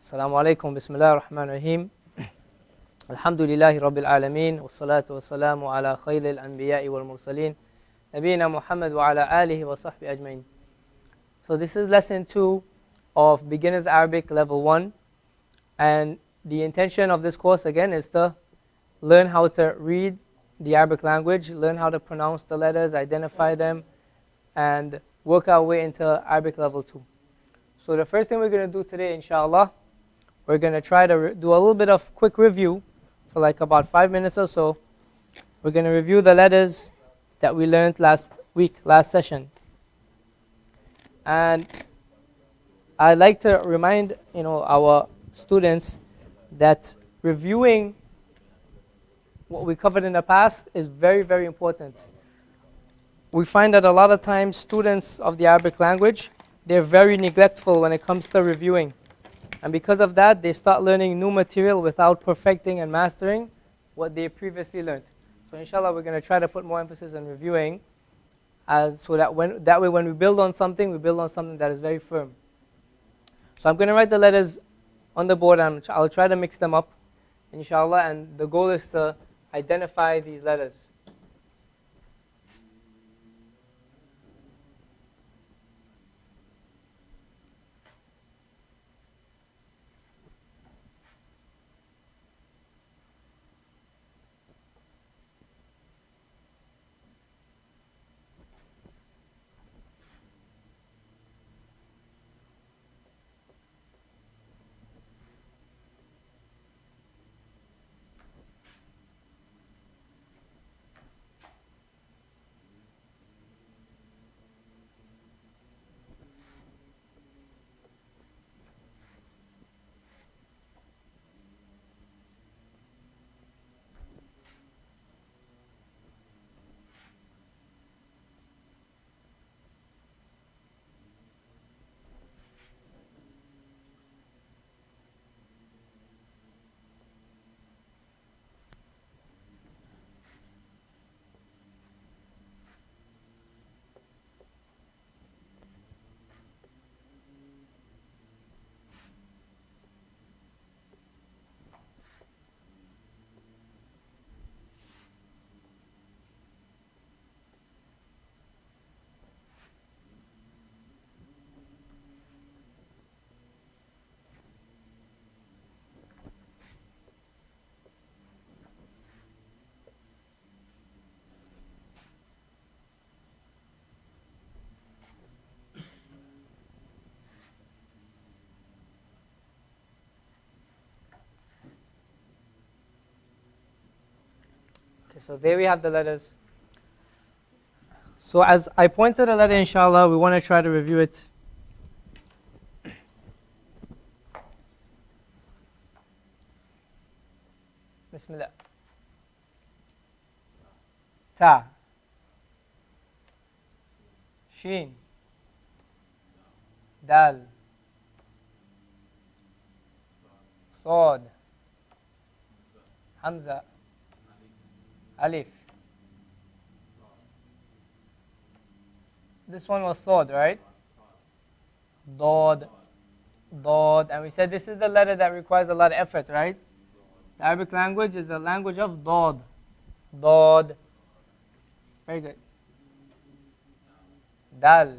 السلام عليكم بسم الله الرحمن الرحيم الحمد لله رب العالمين والصلاة والسلام على خير الأنبياء والمرسلين نبينا محمد وعلى آله وصحبه أجمعين. So this is lesson 2 of Beginners Arabic level 1, and the intention of this course again is to learn how to read the Arabic language, learn how to pronounce the letters, identify them, and work our way into Arabic level 2. So the first thing we're going to do today, inshallah, we're going to try to do a little bit of quick review for like about 5 minutes or so. We're going to review the letters that we learned last session. And I'd like to remind our students that reviewing what we covered in the past is very, very important. We find that a lot of times students of the Arabic language, they're very neglectful when it comes to reviewing. And because of that, they start learning new material without perfecting and mastering what they previously learned. So inshallah, we're going to try to put more emphasis on reviewing, so that way when we build on something that is very firm. So I'm going to write the letters on the board, and I'll try to mix them up, inshallah, and the goal is to identify these letters. So there we have the letters. So as I pointed a letter, inshallah, we want to try to review it. Bismillah. Ta. Shin. Dal. Sod. Hamza. Alif. This one was Sod, right? Dod. Dod. And we said this is the letter that requires a lot of effort, right? The Arabic language is the language of Dod. Dod. Very good. Dal.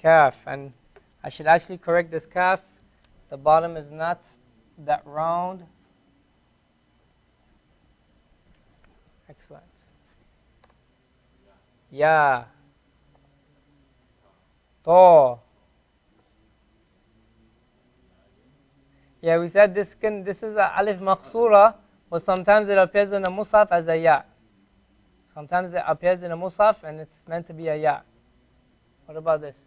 Kaf. And I should actually correct this kaf. The bottom is not that round. Excellent. Ya. To. Yeah, we said this is a alif maqsura, but sometimes it appears in a mushaf as a ya. Sometimes it appears in a mushaf and it's meant to be a ya. What about this?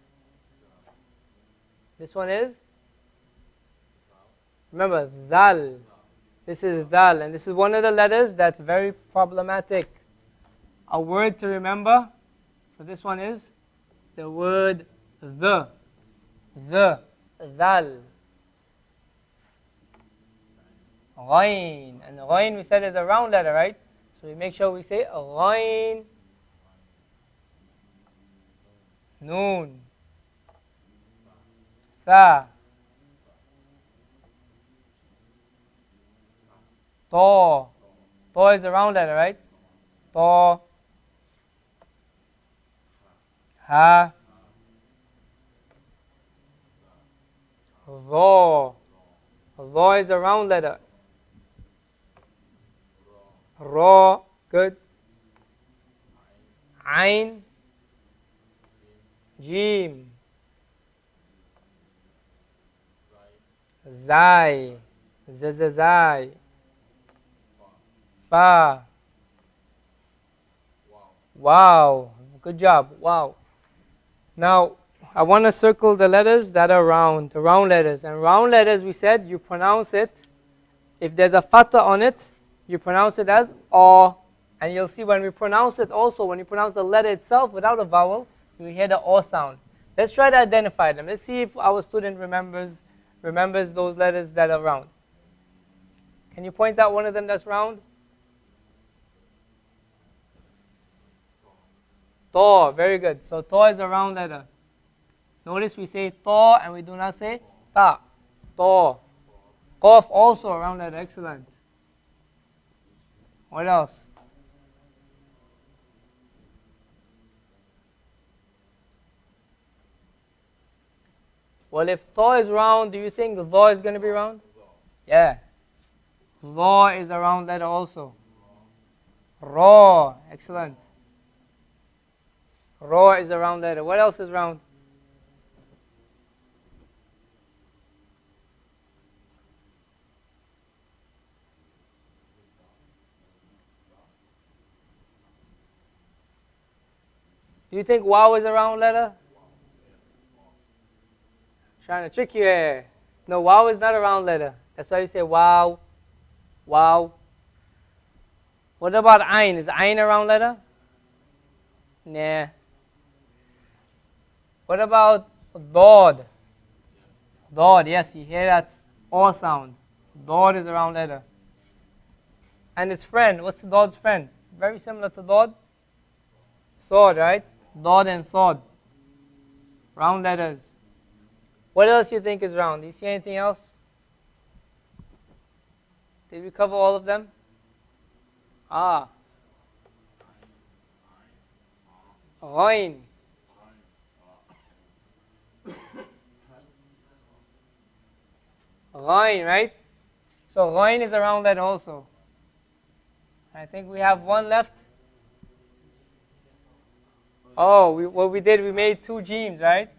This one is? Remember, dal. This is dal, and this is one of the letters that's very problematic. A word to remember for this one is the word the. Dal. Ghain. And ghain we said is a round letter, right? So we make sure we say ghain. Noon. Tha. To. To is a round letter, right? To. Ha. Ro. Ro is a round letter. Ro. Good. Ain. Jim. Zai. Zai. Fa. Wow. Good job. Wow. Now, I want to circle the letters that are round, the round letters. And round letters, we said, you pronounce it. If there's a fatha on it, you pronounce it as O. And you'll see when we pronounce it also, when you pronounce the letter itself without a vowel, you hear the O sound. Let's try to identify them. Let's see if our student remembers those letters that are round. Can you point out one of them that's round? To, very good. So to is a round letter. Notice we say to and we do not say ta. To. Qaf also a round letter. Excellent. What else? Well, if to is round, do you think the tha is going to be round? Yeah. Tha is a round letter also. Ra. Excellent. Ra is a round letter. What else is round? Do you think wow is a round letter? Trying to trick you here. No, wow is not a round letter. That's why you say wow. Wow. What about ain? Is ain a round letter? Nah. What about dod? Dod, yes, you hear that O sound. Dod is a round letter. And its friend, what's dod's friend? Very similar to dod. Sod, right? Dod and sod. Round letters. What else do you think is round? Do you see anything else? Did we cover all of them? Ah. Ghain. Ghain, right? So ghain is a round letter also. I think we have one left. Oh, what we did, we made two jeems, right?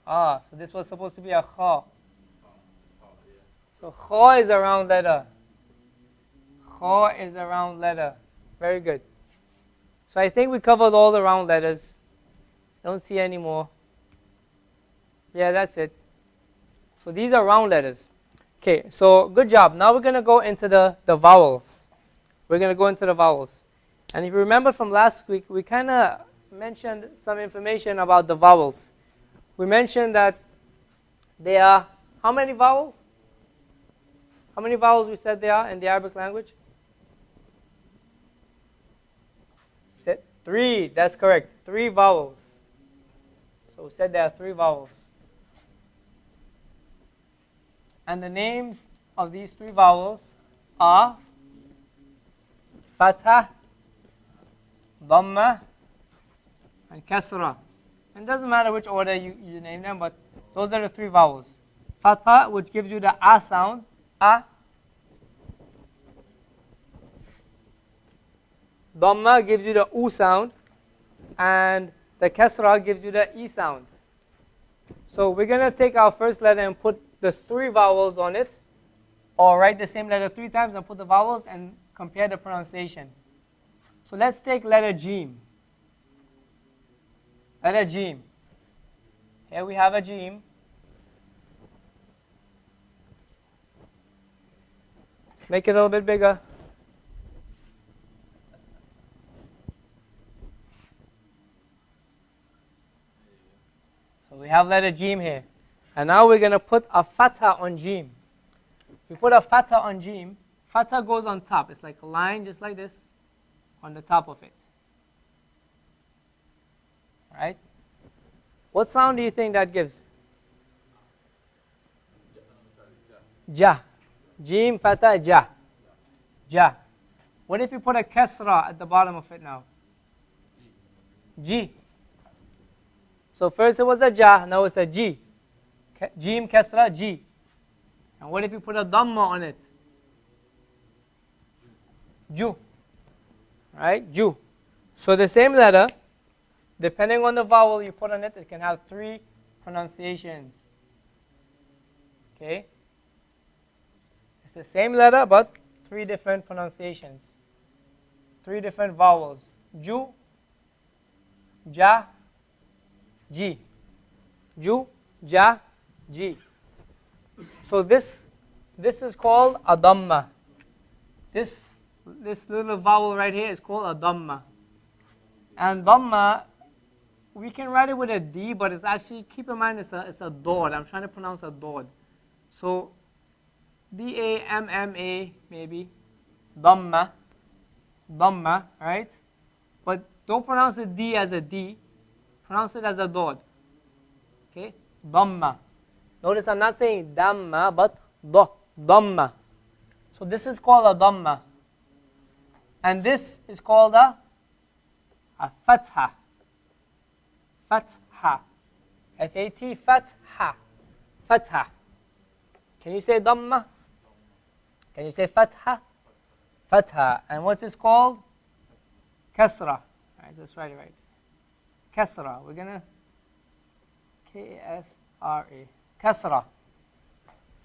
Ah, so this was supposed to be a kha. So kha is a round letter. Kha is a round letter. Very good. So I think we covered all the round letters. Don't see any more. Yeah, that's it. So these are round letters. Okay, so good job. Now we're going to go into the vowels. We're going to go into the vowels. And if you remember from last week, we kind of mentioned some information about the vowels. We mentioned that there are how many vowels? How many vowels we said there are in the Arabic language? Said 3. That's correct. 3 vowels. So we said there are 3 vowels. And the names of these 3 vowels are Fatha, Dhamma, and Kasra. And it doesn't matter which order you name them, but those are the 3 vowels. Fatha, which gives you the A sound, A. Dhamma gives you the U sound, and the Kasra gives you the E sound. So we're going to take our first letter and put the 3 vowels on it, or write the same letter 3 times and put the vowels and compare the pronunciation. So let's take letter Jim. Letter Jim. Here we have a Jim. Let's make it a little bit bigger. So we have letter Jim here. And now we're going to put a fatha on Jim. If we put a fatha on Jim, fatha goes on top. It's like a line just like this on the top of it. Right? What sound do you think that gives? Ja. Jim, fatha, ja. Ja. What if you put a kasra at the bottom of it now? G. So first it was a ja, now it's a G. Jim, kasra, G. And what if you put a dhamma on it? Ju. Right? Ju. So the same letter, depending on the vowel you put on it, it can have 3 pronunciations. Okay? It's the same letter, but 3 different pronunciations. 3 different vowels. Ju, ja, ji. Ju, ja, ji. So this is called a dhamma. This little vowel right here is called a dhamma. And dhamma, we can write it with a D, but it's actually, keep in mind, it's a dod. I'm trying to pronounce a dod. So D-A-M-M-A, maybe. Dhamma. Dhamma, right? But don't pronounce the D as a D. Pronounce it as a dod. Okay? Dhamma. Notice I'm not saying dhamma, but dhamma. So this is called a dhamma. And this is called a fatha. Fatha. F-A-T, fatha. Fatha. Can you say dhamma? Can you say fatha? Fatha. And what's this called? Kasra. All right, let's write it right. Kasra. We're going to K-A-S-R-A. Kasra.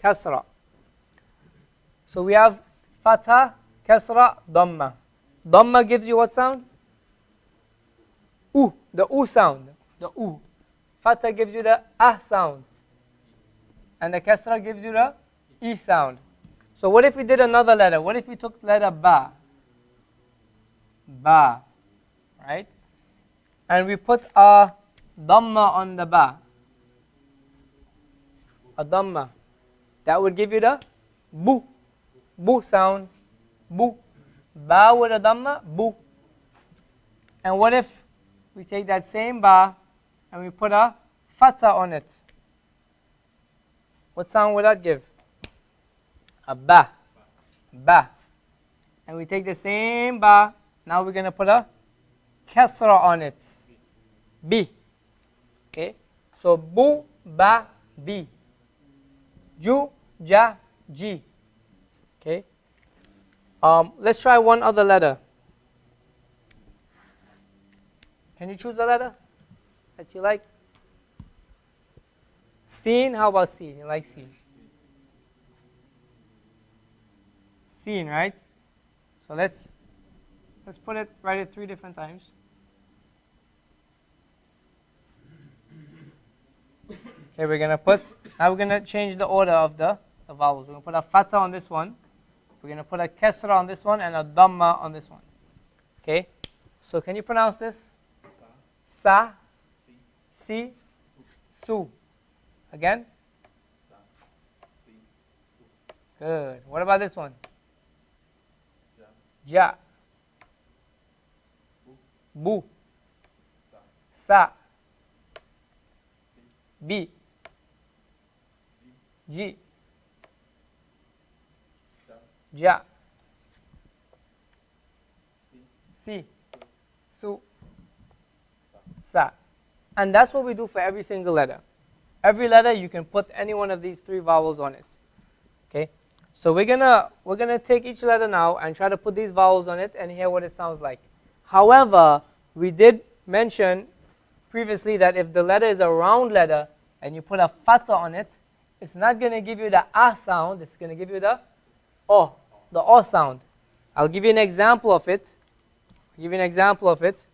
Kasra. So we have fatha, kasra, dhamma. Dhamma gives you what sound? U, the U sound. The U. Fatha gives you the ah sound. And the kasra gives you the E sound. So what if we did another letter? What if we took letter ba? Ba. Right? And we put a dhamma on the ba. A dhamma. That would give you the bu. Bu sound. Bu. Ba with a dhamma, bu. And what if we take that same ba and we put a fatha on it? What sound would that give? A ba. Ba. And we take the same ba, now we're going to put a kasra on it. Bi. Okay? So bu, ba, bi. Ju, ja, ji. Okay? Let's try one other letter. Can you choose a letter that you like? Seen, how about seen? You like seen? Seen, right? So let's put it, write it 3 different times. Okay, now we're gonna change the order of the vowels. We're gonna put a fatha on this one. We're gonna put a kasra on this one and a dhamma on this one. Okay? So can you pronounce this? Sa, si, su. Again? Good. What about this one? Ja. Bu. Sa. Bi. Ji. Ja. Si. Su. Sa. And that's what we do for every single letter. Every letter you can put any one of these 3 vowels on it. Okay? So we're gonna take each letter now and try to put these vowels on it and hear what it sounds like. However, we did mention previously that if the letter is a round letter and you put a fatha on it, it's not going to give you the ah sound, it's going to give you the o sound. I'll give you an example of it. Let's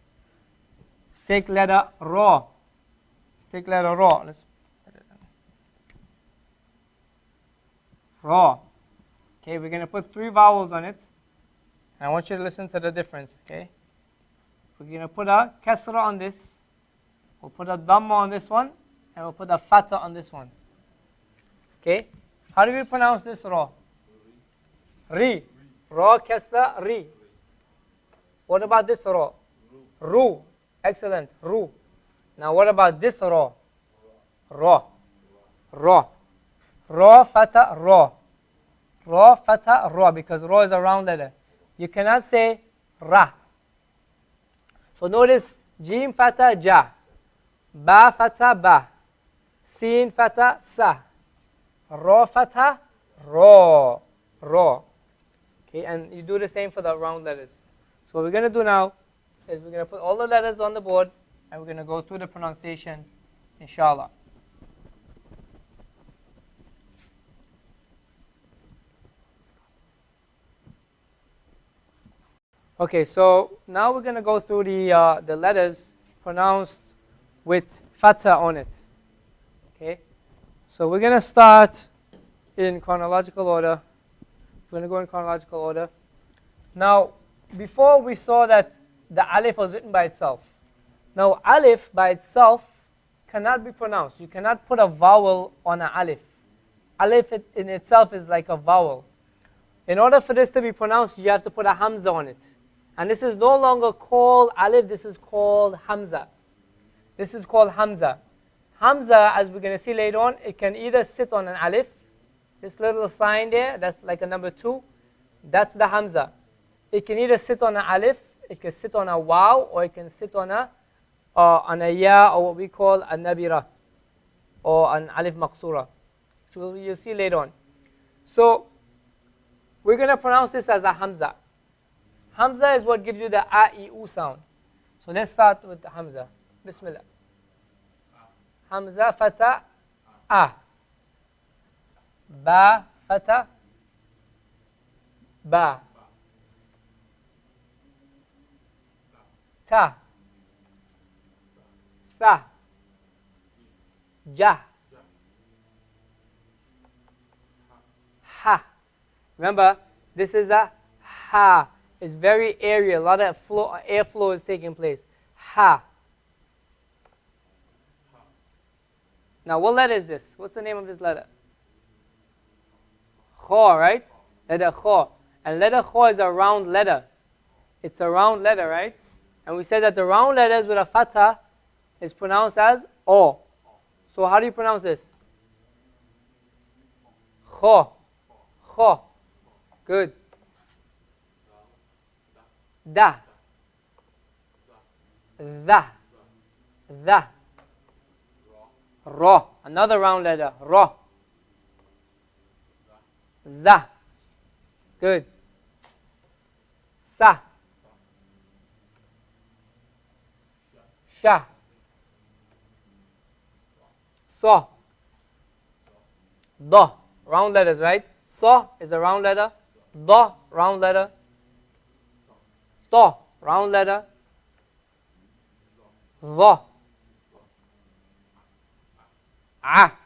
take letter ra. Let's put it down. Ra. Okay, we're going to put 3 vowels on it. And I want you to listen to the difference, okay? We're going to put a kasra on this. We'll put a dhamma on this one. And we'll put a fatha on this one. Okay? How do we pronounce this ra? Ri. Ra, kasra, ri. What about this ra? Ru. Excellent. Ru. Now what about this ra? Ra. Ra. Ra, fatha, ra. Ra, fatha, ra, because ra is a round letter. You cannot say ra. So notice jim fatha ja, ba fatha ba, sin fatha sa, ra fatha ro, ro. Okay, and you do the same for the round letters. So what we're going to do now is we're going to put all the letters on the board and we're going to go through the pronunciation, inshallah. Okay, so now we're going to go through the letters pronounced with fatha on it. Okay, so we're going to start in chronological order. We're going to go in chronological order. Now, before we saw that the alif was written by itself. Now, alif by itself cannot be pronounced. You cannot put a vowel on an alif. Alif in itself is like a vowel. In order for this to be pronounced, you have to put a hamza on it. And this is no longer called alif, this is called hamza. This is called hamza. Hamza, as we're going to see later on, it can either sit on an alif, this little sign there, that's like a number 2, that's the hamza. It can either sit on an alif, it can sit on a waw, or it can sit on a ya, or what we call a nabira, or an alif maqsura, which you'll see later on. So, we're going to pronounce this as a hamza. Hamza is what gives you the a, I, u sound. So let's start with the hamza. Bismillah. Hamza, fatha, a. Ba, fatha, ba. Ta. Tha. Ja. Ha. Remember, this is a ha. It's very airy. A lot of airflow is taking place. Ha. Now, what letter is this? What's the name of this letter? Kha, right? Letter Kha. And letter Kha is a round letter. It's a round letter, right? And we said that the round letters with a fatha is pronounced as O. So how do you pronounce this? Kha. Kha. Good. Da. Da. Da. Ra. Another round letter. Ra. Za. Good. Sa. Sha. So. Da. Round letters, right? So is a round letter. Da. Round letter. To. Round letter. Va. Ah.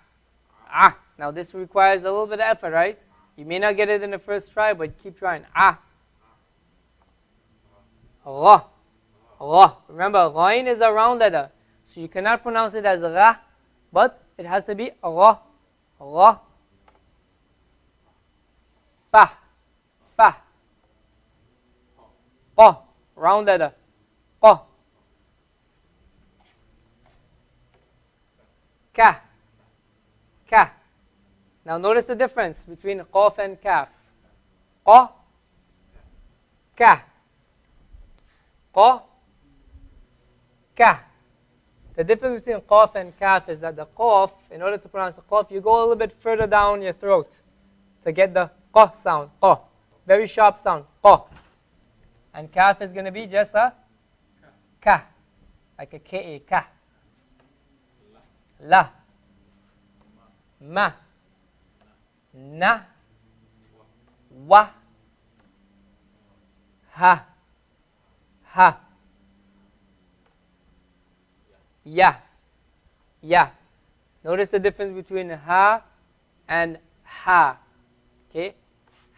Ah. Now this requires a little bit of effort, right? You may not get it in the first try, but keep trying. Ah. Ra. Ra. Remember, Ghain is a round letter. So you cannot pronounce it as Ra, but it has to be Ra. Ra. Fa. Fa. Qa. Round letter. Qa. Ka. Ka. Now notice the difference between Qaf and Kaf. Qa. Ka. Qa. Ka. The difference between Qaf and Kaf is that the Qaf, in order to pronounce the Qaf, you go a little bit further down your throat to get the Qa sound. Qa. Very sharp sound. Qa. And Kaf is going to be just a Ka. Like a K-A. Ka. La. Ma. Na. Wa. Ha. Ha. Ya. Ya. Notice the difference between ha and ha. Okay?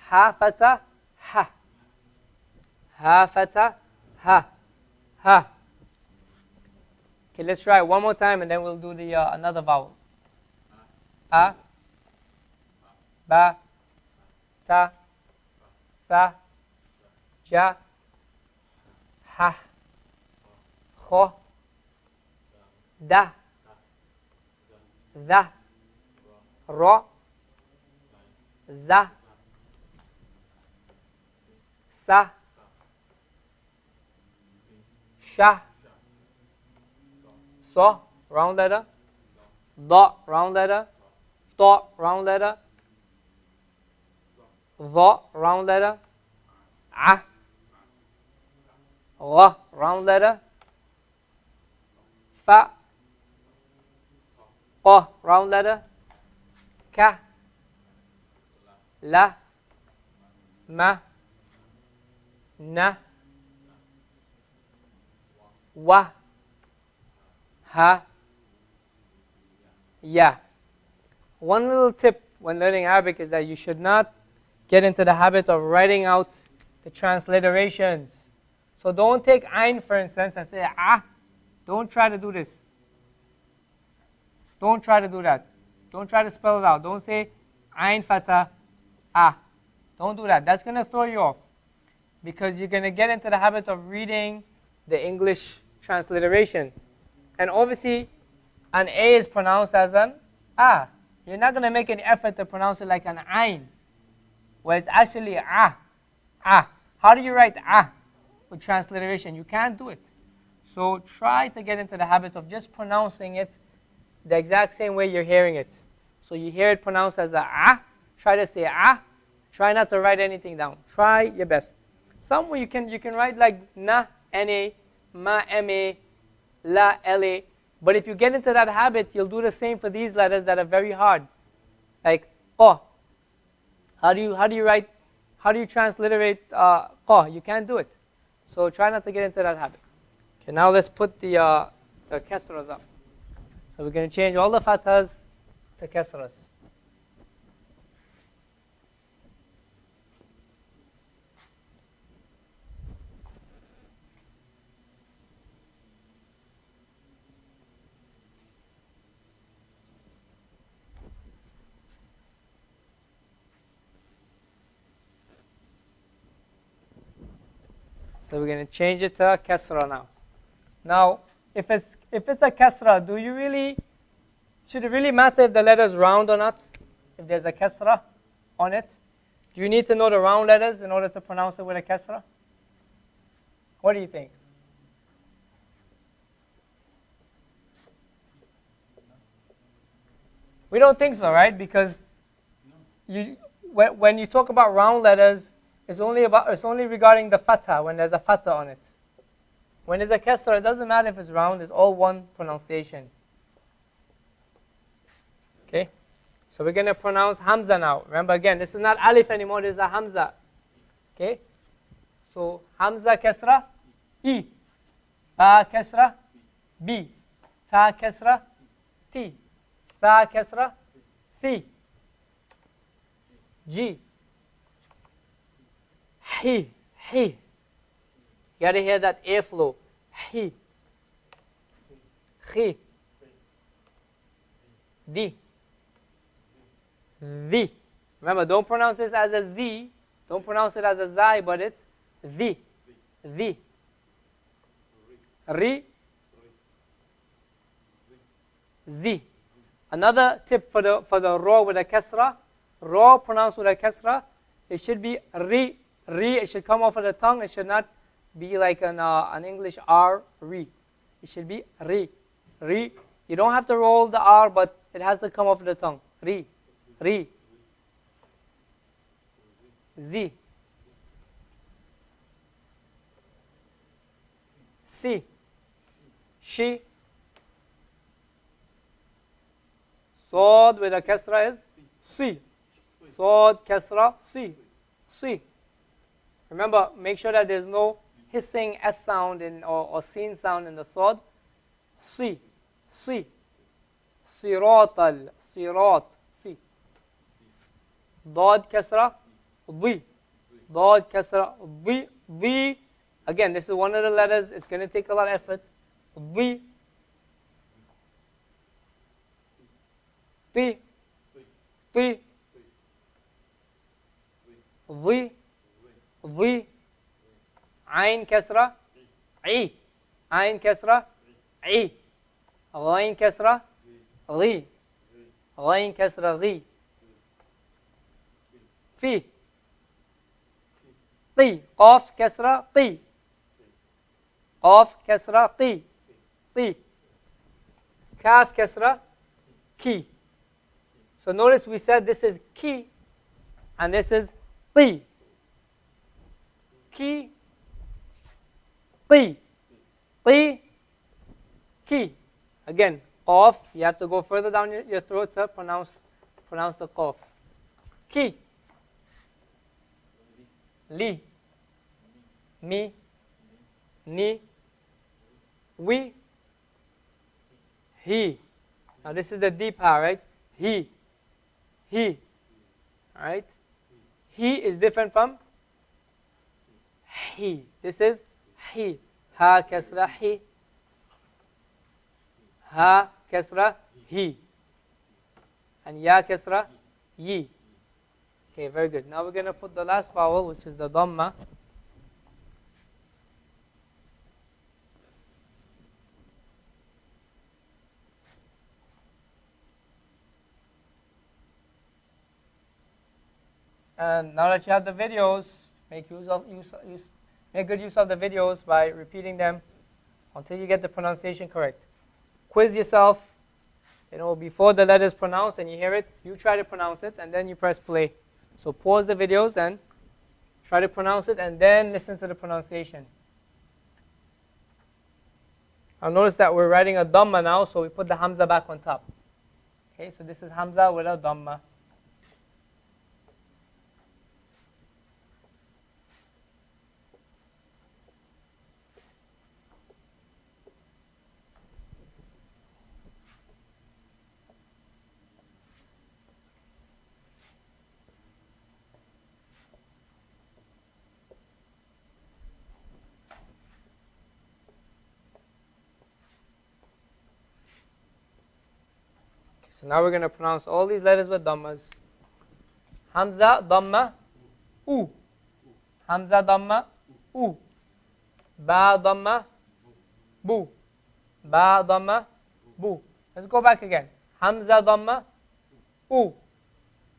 Ha fatha, ha. Ha fatha, ha. Ha. Okay, let's try it one more time and then we'll do the another vowel. A. Ba. Ta. Tha. Ja. Ha. Kha. Da. Da. Ra. Za. sa, sha, so, round letter, da, round letter, to, round letter, the, round letter, a, la, round letter, fa, qa, round letter, ka, la, ma, na, wa, ha, ya. One little tip when learning Arabic is that you should not get into the habit of writing out the transliterations. So don't take ayn, for instance, and say ah. Don't try to do this. Don't try to do that. Don't try to spell it out. Don't say ayn fatah ah. Don't do that. That's going to throw you off because you're going to get into the habit of reading the English transliteration. And obviously, an A is pronounced as an ah. You're not going to make any effort to pronounce it like an ayn, where it's actually ah. Ah. How do you write ah with transliteration? You can't do it. So try to get into the habit of just pronouncing it the exact same way you're hearing it. So you hear it pronounced as a ah. Try to say ah. Try not to write anything down. Try your best. Somewhere you can write like na, na, ma, ma, la, la. But if you get into that habit, you'll do the same for these letters that are very hard. Like qa. How do you write? How do you transliterate qa? You can't do it. So try not to get into that habit. Okay, now let's put the kasras up. So we're going to change all the fathahs to kasras. So we're going to change it to kasra now. Now, if it's a kasra, should it really matter if the letter is round or not? If there's a kasra on it? Do you need to know the round letters in order to pronounce it with a kasra? What do you think? We don't think so, right? Because when you talk about round letters, it's only regarding the fatha when there's a fatha on it. When there's a kasra, it doesn't matter if it's round, it's all one pronunciation. Okay? So we're going to pronounce Hamza now. Remember again, this is not alif anymore, this is a Hamza. Okay? So Hamza kasra, I. Ba kasra, B. Ta kasra, T. Tha kasra, Thi. G. He. You got to hear that airflow. He. He. Di. The. Remember, don't pronounce this as a Z. Don't pronounce it as a Zai, but it's the. The. Ri. Z. Another tip for the Ra with a kasra. Ra pronounced with a kasra. It should be ri. Ri. It should come off of the tongue. It should not be like an English R. Ri. It should be ri. Ri. You don't have to roll the R, but it has to come off of the tongue. Ri. Ri. Z. Si. She. Sod with a kasra is si. Sod, kasra, si. Si. Remember, make sure that there's no hissing S sound or sin sound in the sod. Si. Si. Siratal. Sirat. Si. Dad kasra. Di. Dad kasra. Di. Di. Again, this is one of the letters. It's going to take a lot of effort. Di. Di. Di. Di. Di. Ain kasra. I. Ain kasra. I. Ghain kasra. Ghi. Ghain kasra. Ghi. Fi. طي. قاف كسرة طي. قاف كسرة طي. طي. كاف كسرة كي. So notice we said this is ki and this is طي. كي طي. طي كي. Again, qaf, you have to go further down your throat to pronounce the qaf. Ki. Li. Mi. Ni. We. He. Now this is the deep ha, right? He. He. Alright? He is different from he. This is he. Ha kasra he. Ha kasra he. And ya kasra ye. Okay, very good. Now we're going to put the last vowel, which is the dhamma. And now that you have the videos, make good use of the videos by repeating them until you get the pronunciation correct. Quiz yourself, before the letter is pronounced and you hear it, you try to pronounce it and then you press play. So pause the videos and try to pronounce it and then listen to the pronunciation. I'll notice that we're writing a dhamma now, so we put the hamza back on top. Okay, so this is hamza with a dhamma. So now we're going to pronounce all these letters with dhammas. Hamza, dhamma, u. Hamza, dhamma, u. Ba, dhamma, bu. Ba, dhamma, bu. Let's go back again. Hamza, dhamma, u.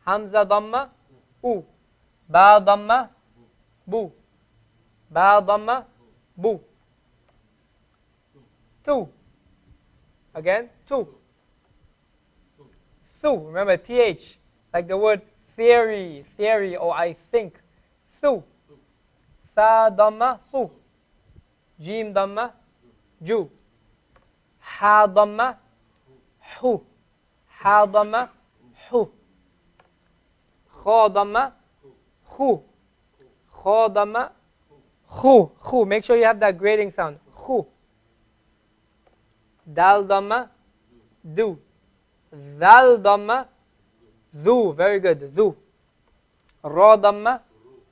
Hamza, dhamma, u. Ba, dhamma, bu. Ba, dhamma, bu. Tu. Again, tu. Thu, remember th, like the word theory, or I think. Thu. Tha dhamma, thu. Jim dhamma, ju. Ha dhamma, hu. Ha dhamma, hu. Kha dhamma, khu. Kha dhamma, khu. Khu. Make sure you have that grating sound. Khu. Dal dhamma, du. Dhal dhamma, dhu, very good, dhu. Ra dhamma,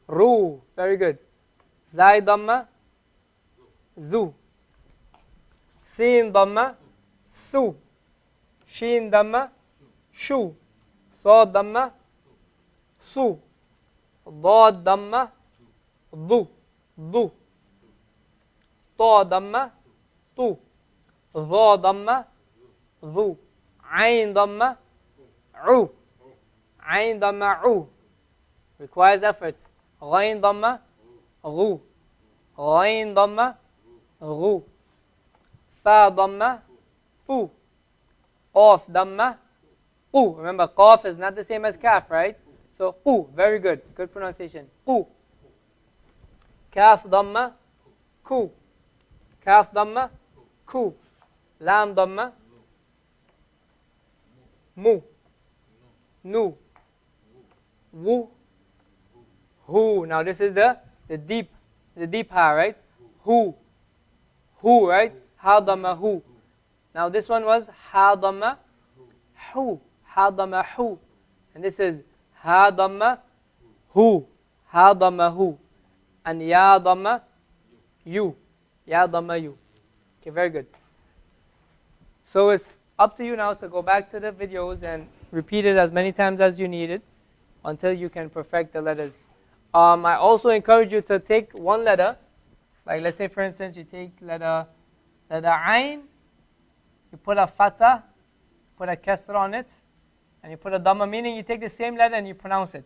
ru, very good. Zai dhamma, zu. Sin dhamma, su. Shin dhamma, shu. Sa dhamma, su. Dad dhamma, du, du. Ta dhamma, tu. Dha dhamma, dhu. Ain dhamma, u. Ain dhamma, u. Requires effort. Ghain dhamma, ghu. Ghain dhamma, ghu. Fa dhamma, fu. Qaf dhamma, qu. Remember, qaf is not the same as kaf, right? So, qu. Very good. Good pronunciation. Qu. Kaf dhamma, ku. Kaf dhamma, ku. Lam dhamma, mu. Nu. Wu. Hu. Now this is the deep ha, right? Hu. Hu, right? Ha dhamma hu. Now this one was ha dhamma hu. Ha dhamma hu. And this is ha dhamma hu. Ha dhamma hu. And ya dhamma you. Ya dhamma you. Okay, very good. So it's up to you now to go back to the videos and repeat it as many times as you need it until you can perfect the letters. I also encourage you to take one letter. Like let's say for instance you take letter Ain, you put a fatha, put a kasra on it, and you put a dhamma, meaning you take the same letter and you pronounce it.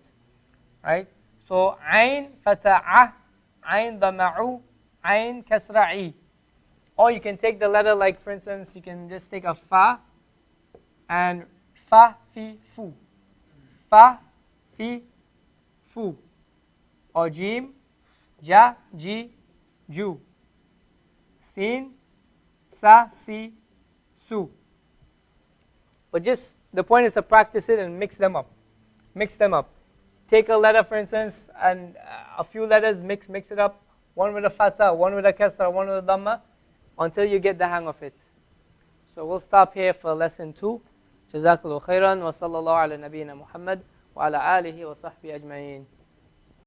Right? So Ain, fatha, Ayn dama'u, ayn kasra'i. Or you can take the letter, like for instance, you can just take a fa and fa, fi, fu. Fa, fi, fu. Or jim, ja, ji, ju. Sin, sa, si, su. But just, the point is to practice it and mix them up. Mix them up. Take a letter, for instance, and a few letters, mix it up. One with a fatha, one with a kasra, one with a dhamma, until you get the hang of it. So we'll stop here for lesson 2. Jazakallahu khairan wa sallallahu ala nabiyyina Muhammad wa ala alihi wa sahbihi ajma'in.